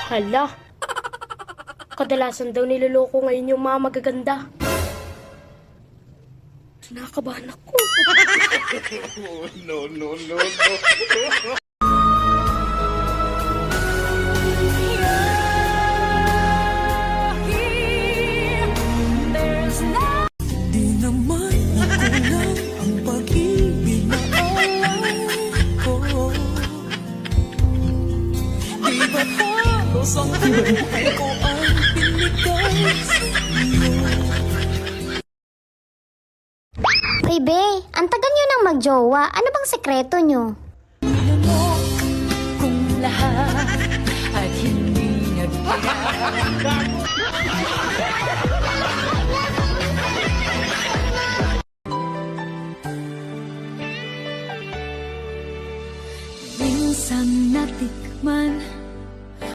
Hala, kadalasan daw niloloko ngayon yung mga magaganda. Kinakabahan ako. No, no, no, no. Di naman kulang ang pag-ibig na alay ko. Di ba halos ang buhay ko ang pinigay sa'yo? Bebe, ang tagal nyo nang magjowa. Ano bang sekreto nyo? Tinanong kung lahat at hindi nagpala.